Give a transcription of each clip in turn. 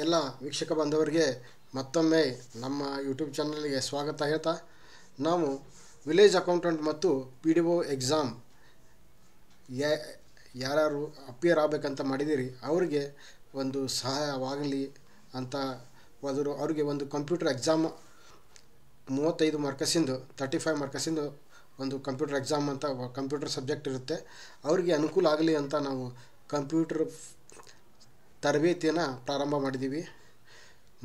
ಎಲ್ಲ ವೀಕ್ಷಕ ಬಾಂಧವರಿಗೆ ಮತ್ತೊಮ್ಮೆ ನಮ್ಮ ಯೂಟ್ಯೂಬ್ ಚಾನಲ್ಗೆ ಸ್ವಾಗತ ಹೇಳ್ತಾ, ನಾವು ವಿಲೇಜ್ ಅಕೌಂಟೆಂಟ್ ಮತ್ತು PDO ಎಕ್ಸಾಮ್ ಯಾರು ಅಪಿಯರ್ ಆಗಬೇಕಂತ ಮಾಡಿದ್ದೀರಿ ಅವರಿಗೆ ಒಂದು ಸಹಾಯವಾಗಲಿ ಅಂತ ಅವರಿಗೆ ಒಂದು ಕಂಪ್ಯೂಟರ್ ಎಕ್ಸಾಮ್ 35 ಮಾರ್ಕಸಿಂದು 35 ಮಾರ್ಕಸಿಂದು ಒಂದು ಕಂಪ್ಯೂಟರ್ ಎಕ್ಸಾಮ್ ಅಂತ ಕಂಪ್ಯೂಟರ್ ಸಬ್ಜೆಕ್ಟ್ ಇರುತ್ತೆ. ಅವರಿಗೆ ಅನುಕೂಲ ಆಗಲಿ ಅಂತ ನಾವು ಕಂಪ್ಯೂಟರ್ ತರಬೇತಿಯನ್ನು ಪ್ರಾರಂಭ ಮಾಡಿದ್ದೀವಿ.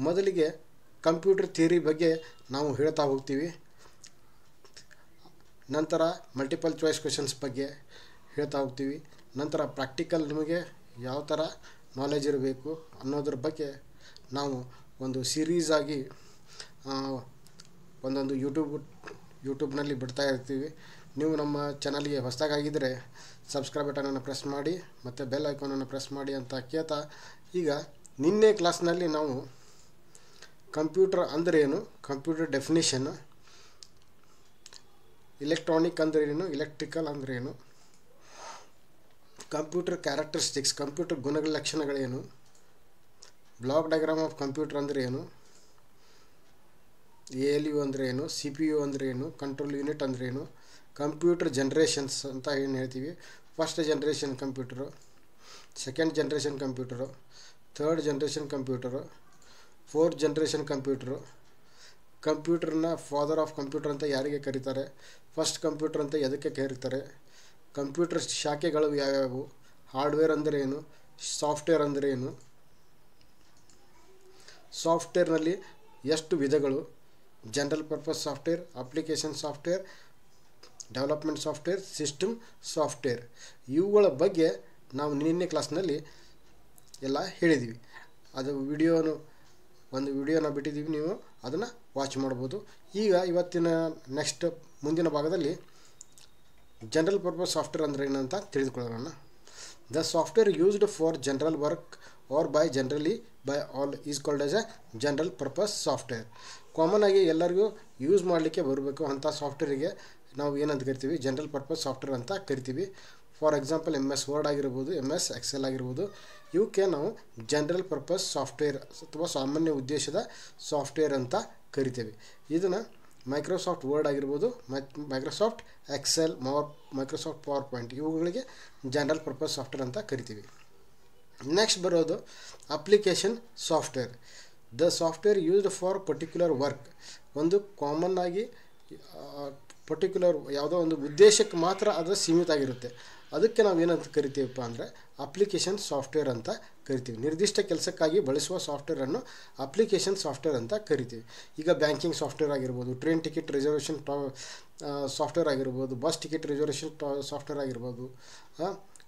ಮೊದಲಿಗೆ ಕಂಪ್ಯೂಟರ್ ಥಿಯರಿ ಬಗ್ಗೆ ನಾವು ಹೇಳ್ತಾ ಹೋಗ್ತೀವಿ. ನಂತರ ಮಲ್ಟಿಪಲ್ ಚಾಯ್ಸ್ ಕ್ವೆಶನ್ಸ್ ಬಗ್ಗೆ ಹೇಳ್ತಾ ಹೋಗ್ತೀವಿ. ನಂತರ ಪ್ರಾಕ್ಟಿಕಲ್ ನಿಮಗೆ ಯಾವ ಥರ ನಾಲೆಜ್ ಇರಬೇಕು ಅನ್ನೋದ್ರ ಬಗ್ಗೆ ನಾವು ಒಂದು ಸೀರೀಸ್ ಆಗಿ ಒಂದೊಂದು ಯೂಟ್ಯೂಬ್ನಲ್ಲಿ ಬಿಡ್ತಾ ಇರ್ತೀವಿ. ನೀವು ನಮ್ಮ ಚಾನಲ್ಗೆ ಹೊಸದಾಗಿದ್ದರೆ ಸಬ್ಸ್ಕ್ರೈಬ್ ಬಟನನ್ನು ಪ್ರೆಸ್ ಮಾಡಿ ಮತ್ತು ಬೆಲ್ ಐಕಾನನ್ನು ಪ್ರೆಸ್ ಮಾಡಿ ಅಂತ ಕೇಳ್ತಾ, ಈಗ ನಿನ್ನೆ ಕ್ಲಾಸ್ನಲ್ಲಿ ನಾವು ಕಂಪ್ಯೂಟರ್ ಅಂದ್ರೇನು, ಕಂಪ್ಯೂಟರ್ ಡೆಫಿನಿಷನ್, ಇಲೆಕ್ಟ್ರಾನಿಕ್ ಅಂದ್ರೇನು, ಎಲೆಕ್ಟ್ರಿಕಲ್ ಅಂದ್ರೇನು, ಕಂಪ್ಯೂಟರ್ ಕ್ಯಾರೆಕ್ಟರಿಸ್ಟಿಕ್ಸ್ ಕಂಪ್ಯೂಟರ್ ಗುಣಗಳ ಲಕ್ಷಣಗಳೇನು, ಬ್ಲಾಕ್ ಡಯಾಗ್ರಾಮ್ ಆಫ್ ಕಂಪ್ಯೂಟರ್ ಅಂದರೆ ಏನು, ALU ಅಂದರೆ ಏನು, CPU ಅಂದರೆ ಏನು, ಕಂಟ್ರೋಲ್ ಯೂನಿಟ್ ಅಂದರೆ ಏನು, ಕಂಪ್ಯೂಟರ್ ಜನ್ರೇಷನ್ಸ್ ಅಂತ ಏನು ಹೇಳ್ತೀವಿ, first generation computer, second generation computer, third generation computer, fourth generation computer, ಕಂಪ್ಯೂಟರ್ನ ಫಾದರ್ ಆಫ್ ಕಂಪ್ಯೂಟರ್ ಅಂತ ಯಾರಿಗೆ ಕರೀತಾರೆ, ಫಸ್ಟ್ ಕಂಪ್ಯೂಟರ್ ಅಂತ ಎದಕ್ಕೆ ಕರೀತಾರೆ, ಕಂಪ್ಯೂಟರ್ ಶಾಖೆಗಳು ಯಾವ್ಯಾವು, ಹಾರ್ಡ್ವೇರ್ ಅಂದರೆ ಏನು, ಸಾಫ್ಟ್ವೇರ್ ಅಂದರೆ ಏನು, ಸಾಫ್ಟ್ವೇರ್ನಲ್ಲಿ ಎಷ್ಟು ವಿಧಗಳು, general purpose software, application software, development software, system software, ಇವುಗಳ ಬಗ್ಗೆ ನಾವು ನಿನ್ನೆ ಕ್ಲಾಸ್ನಲ್ಲಿ ಎಲ್ಲ ಹೇಳಿದ್ದೀವಿ. ಅದು ಒಂದು ವಿಡಿಯೋನ ಬಿಟ್ಟಿದ್ದೀವಿ, ನೀವು ಅದನ್ನು ವಾಚ್ ಮಾಡ್ಬೋದು. ಈಗ ಮುಂದಿನ ಭಾಗದಲ್ಲಿ ಜನರಲ್ ಪರ್ಪಸ್ ಸಾಫ್ಟ್ವೇರ್ ಅಂದರೆ ಏನಂತ ತಿಳಿದುಕೊಳ್ಳೋಣ. The software used for general work are generally by all is called as A general purpose software. Common ಆಗಿ ಎಲ್ಲರಿಗೂ ಯೂಸ್ ಮಾಡಲಿಕ್ಕೆ ಬರಬೇಕು ಅಂಥ ಸಾಫ್ಟ್ವೇರಿಗೆ ನಾವು ಏನಂತ ಕರಿತೀವಿ, ಜನರಲ್ ಪರ್ಪಸ್ ಸಾಫ್ಟ್ವೇರ್ ಅಂತ ಕರಿತೀವಿ. ಫಾರ್ ಎಕ್ಸಾಂಪಲ್ MS ವರ್ಡ್ ಆಗಿರ್ಬೋದು, MS ಎಕ್ಸೆಲ್ ಆಗಿರ್ಬೋದು, ಇವಕ್ಕೆ ನಾವು ಜನರಲ್ ಪರ್ಪಸ್ ಸಾಫ್ಟ್ವೇರ್ ಅಥವಾ ಸಾಮಾನ್ಯ ಉದ್ದೇಶದ ಸಾಫ್ಟ್ವೇರ್ ಅಂತ ಕರಿತೀವಿ. ಇದನ್ನು ಮೈಕ್ರೋಸಾಫ್ಟ್ ವರ್ಡ್ ಆಗಿರ್ಬೋದು, Microsoft Excel, Microsoft PowerPoint, ಇವುಗಳಿಗೆ ಜನರಲ್ ಪರ್ಪಸ್ ಸಾಫ್ಟ್ವೇರ್ ಅಂತ ಕರಿತೀವಿ. ನೆಕ್ಸ್ಟ್ ಬರೋದು application software. The software used for particular work. ಒಂದು ಕಾಮನ್ ಆಗಿ ಪರ್ಟಿಕ್ಯುಲರ್ ಯಾವುದೋ ಒಂದು ಉದ್ದೇಶಕ್ಕೆ ಮಾತ್ರ ಅದು ಸೀಮಿತ ಆಗಿರುತ್ತೆ. ಅದಕ್ಕೆ ನಾವು ಏನಂತ ಕರಿತೀವಪ್ಪ ಅಂದರೆ ಅಪ್ಲಿಕೇಶನ್ ಸಾಫ್ಟ್ವೇರ್ ಅಂತ ಕರಿತೀವಿ. ನಿರ್ದಿಷ್ಟ ಕೆಲಸಕ್ಕಾಗಿ ಬಳಸುವ ಸಾಫ್ಟ್ವೇರನ್ನು ಅಪ್ಲಿಕೇಶನ್ ಸಾಫ್ಟ್ವೇರ್ ಅಂತ ಕರಿತೀವಿ. ಈಗ ಬ್ಯಾಂಕಿಂಗ್ ಸಾಫ್ಟ್ವೇರ್ ಆಗಿರ್ಬೋದು, ಟ್ರೈನ್ ಟಿಕೆಟ್ ರಿಸರ್ವೇಷನ್ ಸಾಫ್ಟ್ವೇರ್ ಆಗಿರ್ಬೋದು, ಬಸ್ ಟಿಕೆಟ್ ರಿಸರ್ವೇಷನ್ ಸಾಫ್ಟ್ವೇರ್ ಆಗಿರ್ಬೋದು,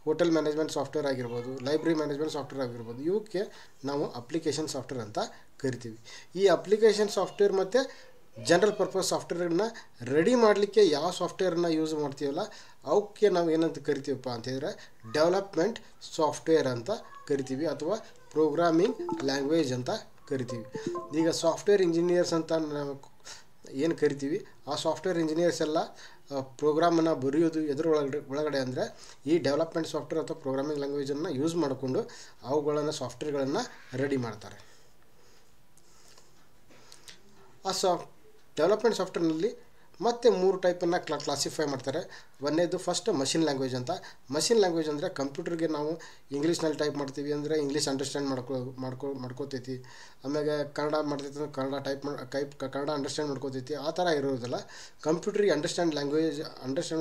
ಹೋಟೆಲ್ ಮ್ಯಾನೇಜ್ಮೆಂಟ್ ಸಾಫ್ಟ್ವೇರ್ ಆಗಿರ್ಬೋದು, ಲೈಬ್ರರಿ ಮ್ಯಾನೇಜ್ಮೆಂಟ್ ಸಾಫ್ಟ್ವೇರ್ ಆಗಿರ್ಬೋದು, ಇವಕ್ಕೆ ನಾವು ಅಪ್ಲಿಕೇಶನ್ ಸಾಫ್ಟ್ವೇರ್ ಅಂತ ಕರಿತೀವಿ. ಈ ಅಪ್ಲಿಕೇಶನ್ ಸಾಫ್ಟ್ವೇರ್ ಮತ್ತು ಜನರಲ್ ಪರ್ಪಸ್ ಸಾಫ್ಟ್ವೇರನ್ನ ರೆಡಿ ಮಾಡಲಿಕ್ಕೆ ಯಾವ ಸಾಫ್ಟ್ವೇರನ್ನ ಯೂಸ್ ಮಾಡ್ತೀವಲ್ಲ ಅವಕ್ಕೆ ನಾವು ಏನಂತ ಕರಿತೀವಪ್ಪ ಅಂತಂದರೆ ಡೆವಲಪ್ಮೆಂಟ್ ಸಾಫ್ಟ್ವೇರ್ ಅಂತ ಕರಿತೀವಿ, ಅಥವಾ ಪ್ರೋಗ್ರಾಮಿಂಗ್ ಲ್ಯಾಂಗ್ವೇಜ್ ಅಂತ ಕರಿತೀವಿ. ಈಗ ಸಾಫ್ಟ್ವೇರ್ ಇಂಜಿನಿಯರ್ಸ್ ಅಂತ ನಾವು ಏನು ಕರಿತೀವಿ, ಆ ಸಾಫ್ಟ್ವೇರ್ ಇಂಜಿನಿಯರ್ಸ್ ಎಲ್ಲ ಪ್ರೋಗ್ರಾಮನ್ನು ಬರೆಯೋದು ಒಳಗಡೆ ಅಂದರೆ ಈ ಡೆವಲಪ್ಮೆಂಟ್ ಸಾಫ್ಟ್ವೇರ್ ಅಥವಾ ಪ್ರೋಗ್ರಾಮಿಂಗ್ ಲ್ಯಾಂಗ್ವೇಜನ್ನು ಯೂಸ್ ಮಾಡಿಕೊಂಡು ಸಾಫ್ಟ್ವೇರ್ಗಳನ್ನು ರೆಡಿ ಮಾಡ್ತಾರೆ. ಆ ಡೆವಲಪ್ಮೆಂಟ್ ಸಾಫ್ಟ್ವೇರ್ನಲ್ಲಿ ಮತ್ತೆ 3 ಟೈಪನ್ನು ಕ್ಲಾಸಿಫೈ ಮಾಡ್ತಾರೆ. ಒಂದನೇದು ಫಸ್ಟ್ ಮಷಿನ್ ಲ್ಯಾಂಗ್ವೇಜ್ ಅಂತ. ಮಷಿನ್ ಲ್ಯಾಂಗ್ವೇಜ್ ಅಂದರೆ ಕಂಪ್ಯೂಟರ್ಗೆ ನಾವು ಇಂಗ್ಲೀಷ್ನಲ್ಲಿ ಟೈಪ್ ಮಾಡ್ತೀವಿ ಅಂದರೆ ಇಂಗ್ಲೀಷ್ ಅಂಡರ್ಸ್ಟ್ಯಾಂಡ್ ಮಾಡ್ಕೋತೈತಿ. ಆಮೇಲೆ ಕನ್ನಡ ಮಾಡ್ತೈತಿ ಅಂದರೆ ಕನ್ನಡ ಅಂಡರ್ಸ್ಟ್ಯಾಂಡ್ ಮಾಡ್ಕೋತೈತಿ. ಆ ಥರ ಇರೋದಿಲ್ಲ. ಕಂಪ್ಯೂಟ್ರಿಗೆ ಅಂಡರ್ಸ್ಟ್ಯಾಂಡ್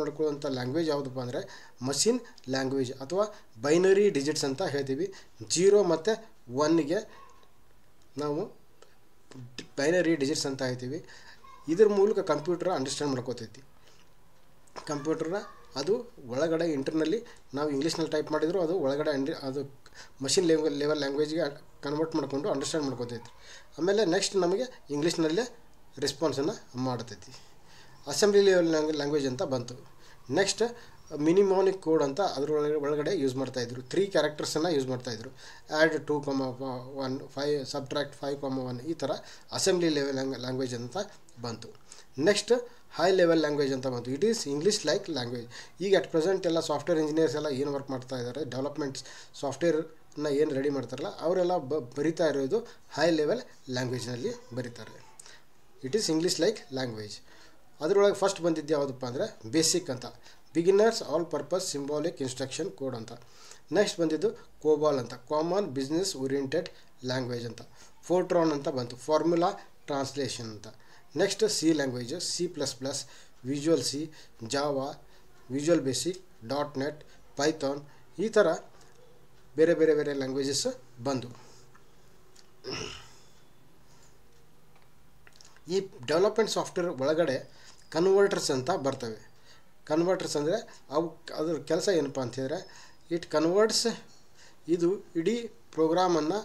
ಮಾಡ್ಕೊಳ್ಳುವಂಥ ಲ್ಯಾಂಗ್ವೇಜ್ ಯಾವುದಪ್ಪ ಅಂದರೆ ಮಷಿನ್ ಲ್ಯಾಂಗ್ವೇಜ್ ಅಥವಾ ಬೈನರಿ ಡಿಜಿಟ್ಸ್ ಅಂತ ಹೇಳ್ತೀವಿ. 0 ಮತ್ತು 1ಗೆ ನಾವು ಬೈನರಿ ಡಿಜಿಟ್ಸ್ ಅಂತ ಹೇಳ್ತೀವಿ. ಇದ್ರ ಮೂಲಕ ಕಂಪ್ಯೂಟರ್ ಅಂಡರ್ಸ್ಟ್ಯಾಂಡ್ ಮಾಡ್ಕೋತೈತಿ. ಕಂಪ್ಯೂಟರ್ನ ಅದು ಒಳಗಡೆ ಇಂಟರ್ನಲ್ಲಿ ನಾವು ಇಂಗ್ಲೀಷ್ನಲ್ಲಿ ಟೈಪ್ ಮಾಡಿದ್ರು ಅದು ಒಳಗಡೆ ಅದು ಮಷಿನ್ ಲೆವೆಲ್ ಲ್ಯಾಂಗ್ವೇಜ್ಗೆ ಕನ್ವರ್ಟ್ ಮಾಡಿಕೊಂಡು ಅಂಡರ್ಸ್ಟ್ಯಾಂಡ್ ಮಾಡ್ಕೋತೈತಿ. ಆಮೇಲೆ ನೆಕ್ಸ್ಟ್ ನಮಗೆ ಇಂಗ್ಲೀಷ್ನಲ್ಲೇ ರೆಸ್ಪಾನ್ಸನ್ನು ಮಾಡ್ತೈತಿ. ಅಸೆಂಬ್ಲಿ ಲೆವೆಲ್ ಲ್ಯಾಂಗ್ವೇಜ್ ಅಂತ ಬಂತು. ನೆಕ್ಸ್ಟ್ ಮಿನಿಮಾನಿಕ್ ಕೋಡ್ ಅಂತ ಒಳಗಡೆ ಯೂಸ್ ಮಾಡ್ತಾಯಿದ್ರು. 3 ಕ್ಯಾರೆಕ್ಟರ್ಸನ್ನು ಯೂಸ್ ಮಾಡ್ತಾಯಿದ್ರು. ಆ್ಯಡ್ 2,1, 5 ಸಬ್ಟ್ರಾಕ್ಟ್ 5,1, ಈ ಥರ ಅಸೆಂಬ್ಲಿ ಲೆವೆಲ್ ಲ್ಯಾಂಗ್ವೇಜ್ ಅಂತ ಬಂತು. ನೆಕ್ಸ್ಟ್ ಹೈ ಲೆವೆಲ್ ಲ್ಯಾಂಗ್ವೇಜ್ ಅಂತ ಬಂತು. It is English like language. ಈಗ ಅಟ್ ಪ್ರೆಸೆಂಟ್ ಎಲ್ಲ ಸಾಫ್ಟ್ವೇರ್ ಇಂಜಿನಿಯರ್ಸ್ ಎಲ್ಲ ಏನು ವರ್ಕ್ ಮಾಡ್ತಾ ಇದ್ದಾರೆ, ಡೆವಲಪ್ಮೆಂಟ್ ಸಾಫ್ಟ್ವೇರ್ ಏನು ರೆಡಿ ಮಾಡ್ತಾರಲ್ಲ ಅವರೆಲ್ಲ ಬರಿತಾ ಇರೋದು ಹೈ ಲೆವೆಲ್ ಲ್ಯಾಂಗ್ವೇಜ್ನಲ್ಲಿ ಬರೀತಾರೆ. It is English like language. ಅದರೊಳಗೆ ಫಸ್ಟ್ ಬಂದಿದ್ದು ಯಾವುದಪ್ಪ ಅಂದರೆ ಬೇಸಿಕ್ ಅಂತ, beginners all purpose symbolic instruction code ಅಂತ. ನೆಕ್ಸ್ಟ್ ಬಂದಿದ್ದು ಕೋಬಾಲ್ ಅಂತ, ಕಾಮನ್ ಬಿಸ್ನೆಸ್ ಓರಿಯೆಂಟೆಡ್ ಲ್ಯಾಂಗ್ವೇಜ್ ಅಂತ. ಫೋರ್ಟ್ರಾನ್ ಅಂತ ಬಂತು, ಫಾರ್ಮುಲಾ ಟ್ರಾನ್ಸ್ಲೇಷನ್ ಅಂತ. Next C language, C++, visual C, Java, visual basic, .NET, Python, ಈ ಥರ ಬೇರೆ ಬೇರೆ ಬೇರೆ ಲ್ಯಾಂಗ್ವೇಜಸ್ ಬಂದು. ಈ ಡೆವಲಪ್ಮೆಂಟ್ ಸಾಫ್ಟ್ವೇರ್ ಒಳಗಡೆ ಕನ್ವರ್ಟರ್ಸ್ ಅಂತ ಬರ್ತವೆ. ಕನ್ವರ್ಟರ್ಸ್ ಅಂದರೆ ಅದ್ರ ಕೆಲಸ ಏನಪ್ಪ ಅಂತಂದರೆ, ಇಟ್ ಕನ್ವರ್ಟ್ಸ್, ಇದು ಇಡೀ ಪ್ರೋಗ್ರಾಮನ್ನು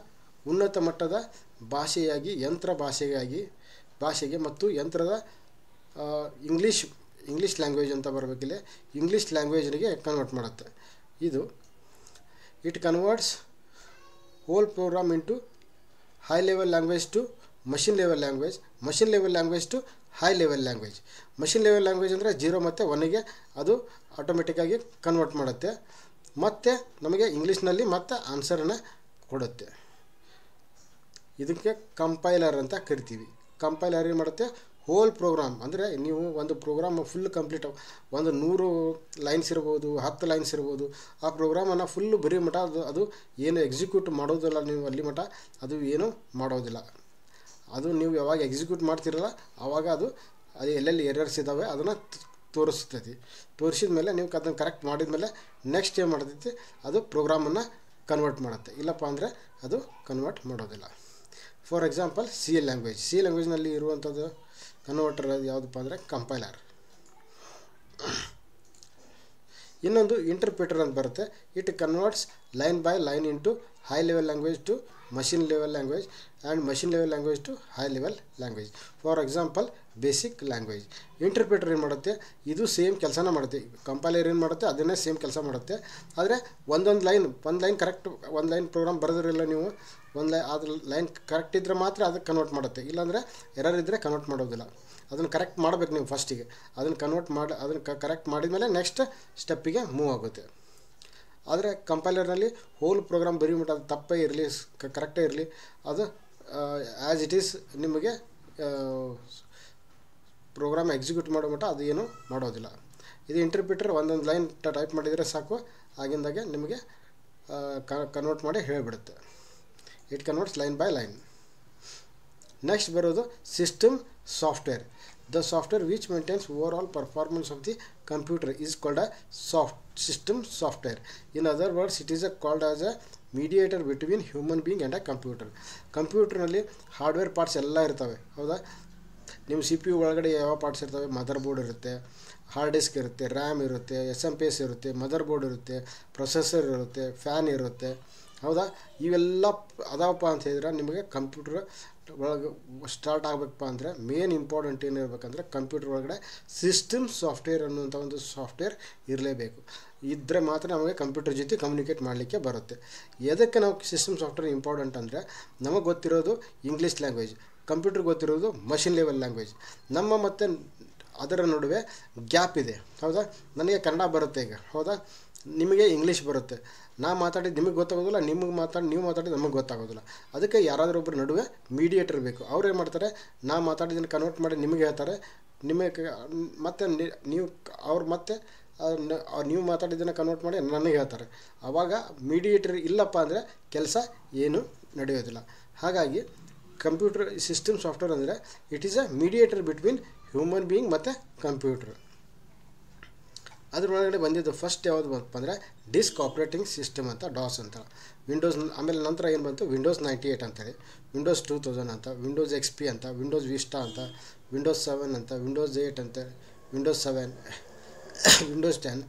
ಉನ್ನತ ಮಟ್ಟದ ಭಾಷೆಯಾಗಿ, ಯಂತ್ರ ಭಾಷೆಗೆ ಮತ್ತು ಯಂತ್ರದ ಇಂಗ್ಲೀಷ್ ಲ್ಯಾಂಗ್ವೇಜ್ ಅಂತ ಬರಬೇಕಿಲ್ಲ, ಇಂಗ್ಲೀಷ್ ಲ್ಯಾಂಗ್ವೇಜ್ನಿಗೆ ಕನ್ವರ್ಟ್ ಮಾಡುತ್ತೆ. ಇದು it converts whole program into high level language to machine level language, machine level language to high level language. Machine level language ಅಂದರೆ 0 ಮತ್ತು 1ಗೆ ಅದು ಆಟೋಮೆಟಿಕ್ಕಾಗಿ ಕನ್ವರ್ಟ್ ಮಾಡುತ್ತೆ, ಮತ್ತು ನಮಗೆ ಇಂಗ್ಲೀಷ್ನಲ್ಲಿ ಮತ್ತೆ ಆನ್ಸರನ್ನು ಕೊಡುತ್ತೆ. ಇದಕ್ಕೆ ಕಂಪೈಲರ್ ಅಂತ ಕರಿತೀವಿ. ಕಂಪೈಲರ್ ಏನು ಮಾಡುತ್ತೆ, ಹೋಲ್ ಪ್ರೋಗ್ರಾಮ್ ಅಂದರೆ ನೀವು ಒಂದು ಪ್ರೋಗ್ರಾಮ್ ಫುಲ್ ಕಂಪ್ಲೀಟ್, ಒಂದು 100 ಲೈನ್ಸ್ ಇರ್ಬೋದು, 10 ಲೈನ್ಸ್ ಇರ್ಬೋದು, ಆ ಪ್ರೋಗ್ರಾಮನ್ನು ಫುಲ್ಲು ಬರೀ ಮಟ್ಟ ಅದು ಏನು ಎಕ್ಸಿಕ್ಯೂಟ್ ಮಾಡೋದಿಲ್ಲ, ನೀವು ಅಲ್ಲಿ ಮಟ್ಟ ಅದು ಏನು ಮಾಡೋದಿಲ್ಲ. ಅದು ನೀವು ಯಾವಾಗ ಎಕ್ಸಿಕ್ಯೂಟ್ ಮಾಡ್ತಿರಲ್ಲ ಆವಾಗ ಅದು ಎಲ್ಲೆಲ್ಲಿ ಎರರ್ಸ್ ಇದ್ದಾವೆ ಅದನ್ನು ತೋರಿಸ್ತೈತಿ. ತೋರಿಸಿದ ಮೇಲೆ ನೀವು ಅದನ್ನು ಕರೆಕ್ಟ್ ಮಾಡಿದ ಮೇಲೆ ನೆಕ್ಸ್ಟ್ ಏನು ಮಾಡ್ತೈತಿ, ಅದು ಪ್ರೋಗ್ರಾಮನ್ನು ಕನ್ವರ್ಟ್ ಮಾಡುತ್ತೆ. ಇಲ್ಲಪ್ಪ ಅಂದರೆ ಅದು ಕನ್ವರ್ಟ್ ಮಾಡೋದಿಲ್ಲ. ಫಾರ್ ಎಕ್ಸಾಂಪಲ್ ಸಿ ಲ್ಯಾಂಗ್ವೇಜ್ನಲ್ಲಿ ಇರುವಂಥದ್ದು ಕನ್ವರ್ಟರ್ ಯಾವುದಪ್ಪ ಅಂದರೆ ಕಂಪೈಲರ್. ಇನ್ನೊಂದು ಇಂಟರ್ಪ್ರಿಟರ್ ಅಂತ ಬರುತ್ತೆ. It converts line by line into high level language to machine level language and machine level language to high level language. For example BASIC language. Interpreter ಏನು ಮಾಡುತ್ತೆ, ಇದು same ಕೆಲಸನ ಮಾಡುತ್ತೆ. ಕಂಪೈಲರ್ ಏನು ಮಾಡುತ್ತೆ ಅದನ್ನೇ ಸೇಮ್ ಕೆಲಸ ಮಾಡುತ್ತೆ. ಆದರೆ ಒಂದು ಲೈನ್ ಕರೆಕ್ಟ್, ಒಂದು ಲೈನ್ ಪ್ರೋಗ್ರಾಮ್ ಬರೆದಿರಲ್ಲ ನೀವು, ಅದು ಲೈನ್ ಕರೆಕ್ಟ್ ಇದ್ದರೆ ಮಾತ್ರ ಅದಕ್ಕೆ ಕನ್ವರ್ಟ್ ಮಾಡುತ್ತೆ, ಇಲ್ಲಾಂದರೆ ಎರರ್ ಇದ್ದರೆ ಕನ್ವರ್ಟ್ ಮಾಡೋದಿಲ್ಲ. ಅದನ್ನು ಕರೆಕ್ಟ್ ಮಾಡಬೇಕು ನೀವು ಫಸ್ಟಿಗೆ. ಅದನ್ನು ಕರೆಕ್ಟ್ ಮಾಡಿದ ಮೇಲೆ ನೆಕ್ಸ್ಟ್ ಸ್ಟೆಪ್ಪಿಗೆ ಮೂವ್ ಆಗುತ್ತೆ. ಆದರೆ ಕಂಪೈಲರ್ನಲ್ಲಿ ಹೋಲ್ ಪ್ರೋಗ್ರಾಮ್ ಬರೀ ಮಟ್ಟ ಅದು ತಪ್ಪೇ ಇರಲಿ ಕರೆಕ್ಟೇ ಇರಲಿ, ಅದು ಆ್ಯಸ್ ಇಟ್ ಈಸ್ ನಿಮಗೆ ಪ್ರೋಗ್ರಾಮ್ ಎಕ್ಸಿಕ್ಯೂಟ್ ಮಾಡೋ ಮಟ್ಟ ಅದು ಏನು ಮಾಡೋದಿಲ್ಲ. ಇದು ಇಂಟರ್ಪ್ರಿಟರ್ ಒಂದೊಂದು ಲೈನ್ ಟೈಪ್ ಮಾಡಿದರೆ ಸಾಕು, ಆಗಿಂದಾಗೆ ನಿಮಗೆ ಕನ್ವರ್ಟ್ ಮಾಡಿ ಹೇಳಿಬಿಡುತ್ತೆ. It converts line by line. Next ಬರೋದು system software. The software which maintains overall performance of the computer is called a system software. In other words, it is called as a mediator between human being and a computer. ಕಂಪ್ಯೂಟರ್ನಲ್ಲಿ hardware parts ಎಲ್ಲ ಇರ್ತವೆ, ಹೌದಾ? ನಿಮ್ಮ CPU ಒಳಗಡೆ ಯಾವ parts ಇರ್ತವೆ, mother board ಇರುತ್ತೆ, hard disk ಇರುತ್ತೆ, ರ್ಯಾಮ್ ಇರುತ್ತೆ, SMP ಇರುತ್ತೆ, ಮದರ್ ಬೋರ್ಡ್ ಇರುತ್ತೆ, ಪ್ರೊಸೆಸರ್ ಇರುತ್ತೆ, ಫ್ಯಾನ್ ಇರುತ್ತೆ, ಹೌದಾ? ಇವೆಲ್ಲ ಅದಾವಪ್ಪ ಅಂತ ಹೇಳಿದ್ರೆ ನಿಮಗೆ ಕಂಪ್ಯೂಟರ್ ಒಳಗೆ ಸ್ಟಾರ್ಟ್ ಆಗಬೇಕಪ್ಪ ಅಂದರೆ ಮೇನ್ ಇಂಪಾರ್ಟೆಂಟ್ ಏನಿರಬೇಕಂದ್ರೆ ಕಂಪ್ಯೂಟರ್ ಒಳಗಡೆ ಸಿಸ್ಟಮ್ ಸಾಫ್ಟ್ವೇರ್ ಅನ್ನುವಂಥ ಒಂದು ಸಾಫ್ಟ್ವೇರ್ ಇರಲೇಬೇಕು. ಇದ್ದರೆ ಮಾತ್ರ ನಮಗೆ ಕಂಪ್ಯೂಟರ್ ಜೊತೆ ಕಮ್ಯುನಿಕೇಟ್ ಮಾಡಲಿಕ್ಕೆ ಬರುತ್ತೆ. ಎದಕ್ಕೆ ನಾವು ಸಿಸ್ಟಮ್ ಸಾಫ್ಟ್ವೇರ್ ಇಂಪಾರ್ಟೆಂಟ್ ಅಂದರೆ, ನಮಗೆ ಗೊತ್ತಿರೋದು ಇಂಗ್ಲೀಷ್ ಲ್ಯಾಂಗ್ವೇಜ್, ಕಂಪ್ಯೂಟರ್ ಗೊತ್ತಿರೋದು ಮಷಿನ್ ಲೆವೆಲ್ ಲ್ಯಾಂಗ್ವೇಜ್. ನಮ್ಮ ಮತ್ತು ಅದರ ನಡುವೆ ಗ್ಯಾಪ್ ಇದೆ, ಹೌದಾ? ನನಗೆ ಕನ್ನಡ ಬರುತ್ತೆ ಈಗ, ಹೌದಾ? ನಿಮಗೆ ಇಂಗ್ಲೀಷ್ ಬರುತ್ತೆ, ನಾ ಮಾತಾಡಿದ್ದು ನಿಮಗೆ ಗೊತ್ತಾಗೋದಿಲ್ಲ, ನೀವು ಮಾತಾಡಿದ್ದು ನಮಗೆ ಗೊತ್ತಾಗೋದಿಲ್ಲ. ಅದಕ್ಕೆ ಯಾರಾದರೂ ಒಬ್ಬರು ನಡುವೆ ಮೀಡಿಯೇಟರ್ ಬೇಕು. ಅವ್ರು ಏನು ಮಾಡ್ತಾರೆ, ನಾ ಮಾತಾಡಿದ್ದನ್ನು ಕನ್ವರ್ಟ್ ಮಾಡಿ ನಿಮಗೆ ಹೇಳ್ತಾರೆ, ನಿಮಗೆ ಮತ್ತೆ ನೀವು ಮಾತಾಡಿದ್ದನ್ನು ಕನ್ವರ್ಟ್ ಮಾಡಿ ನನಗೆ ಹೇಳ್ತಾರೆ. ಆವಾಗ ಮೀಡಿಯೇಟರ್ ಇಲ್ಲಪ್ಪ ಅಂದರೆ ಕೆಲಸ ಏನು ನಡೆಯೋದಿಲ್ಲ. ಹಾಗಾಗಿ ಕಂಪ್ಯೂಟರ್ ಸಿಸ್ಟಮ್ ಸಾಫ್ಟ್ವೇರ್ ಅಂದರೆ it is a mediator between human being ಮತ್ತು ಕಂಪ್ಯೂಟರ್. ಅದರೊಳಗಡೆ ಬಂದಿದ್ದು ಫಸ್ಟ್ ಯಾವುದು ಬಂತಪ್ಪ ಅಂದರೆ ಡಿಸ್ಕ್ ಆಪ್ರೇಟಿಂಗ್ ಸಿಸ್ಟಮ್ ಅಂತ, ಡಾಸ್ ಅಂತ. ವಿಂಡೋಸ್ ಆಮೇಲೆ ನಂತರ ಏನು ಬಂತು, ವಿಂಡೋಸ್ 98 ಅಂತೇಳಿ, ವಿಂಡೋಸ್ 2000 ಅಂತ, ವಿಂಡೋಸ್ XP ಅಂತ, ವಿಂಡೋಸ್ ವಿಸ್ಟಾ ಅಂತ, ವಿಂಡೋಸ್ 7 ಅಂತ, ವಿಂಡೋಸ್ 8 ಅಂತ, ವಿಂಡೋಸ್ 7, ವಿಂಡೋಸ್ 10,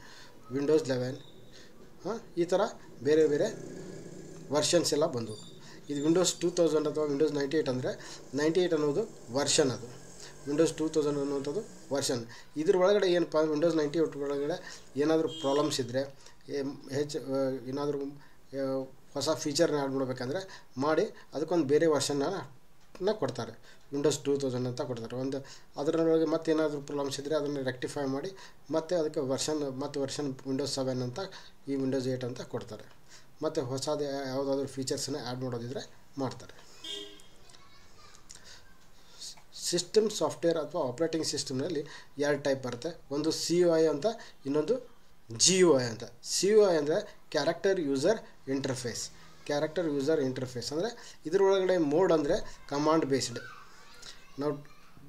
ವಿಂಡೋಸ್ 11, ಈ ಥರ ಬೇರೆ ಬೇರೆ ವರ್ಷನ್ಸ್ ಎಲ್ಲ ಬಂದವು. ಇದು ವಿಂಡೋಸ್ 2000 ಅಥವಾ ವಿಂಡೋಸ್ 98 ಅಂದರೆ 98 ಅನ್ನೋದು ವರ್ಷನ್, ಅದು ವಿಂಡೋಸ್ 2000 ಅನ್ನುವಂಥದ್ದು ವರ್ಷನ್. ಇದ್ರ ಒಳಗಡೆ ಏನಪ್ಪ, ವಿಂಡೋಸ್ 98 ಒಳಗಡೆ ಏನಾದರೂ ಪ್ರಾಬ್ಲಮ್ಸ್ ಇದ್ದರೆ, ಏನಾದರೂ ಹೊಸ ಫೀಚರ್ನ ಆ್ಯಡ್ ಮಾಡಬೇಕಂದ್ರೆ ಮಾಡಿ ಅದಕ್ಕೊಂದು ಬೇರೆ ವರ್ಷನ್ನ ಕೊಡ್ತಾರೆ, ವಿಂಡೋಸ್ 2000 ಅಂತ ಕೊಡ್ತಾರೆ. ಅದರೊಳಗೆ ಮತ್ತೆ ಏನಾದರೂ ಪ್ರಾಬ್ಲಮ್ಸ್ ಇದ್ದರೆ ಅದನ್ನು ರೆಕ್ಟಿಫೈ ಮಾಡಿ ಮತ್ತೆ ಅದಕ್ಕೆ ವರ್ಷನ್ ವಿಂಡೋಸ್ 7 ಅಂತ, ಈ ವಿಂಡೋಸ್ 8 ಅಂತ ಕೊಡ್ತಾರೆ. ಮತ್ತು ಹೊಸದು ಯಾವುದಾದ್ರೂ ಫೀಚರ್ಸನ್ನು ಆ್ಯಡ್ ಮಾಡೋದಿದ್ರೆ ಮಾಡ್ತಾರೆ. ಸಿಸ್ಟಮ್ ಸಾಫ್ಟ್ವೇರ್ ಅಥವಾ ಆಪ್ರೇಟಿಂಗ್ ಸಿಸ್ಟಮ್ನಲ್ಲಿ 2 ಟೈಪ್ ಬರುತ್ತೆ. ಒಂದು CUI ಅಂತ, ಇನ್ನೊಂದು GUI ಅಂತ. CUI ಅಂದರೆ character user interface. Character user interface ಅಂದರೆ ಇದರೊಳಗಡೆ ಮೋಡ್ ಅಂದರೆ ಕಮಾಂಡ್ ಬೇಸ್ಡ್. ನಾವು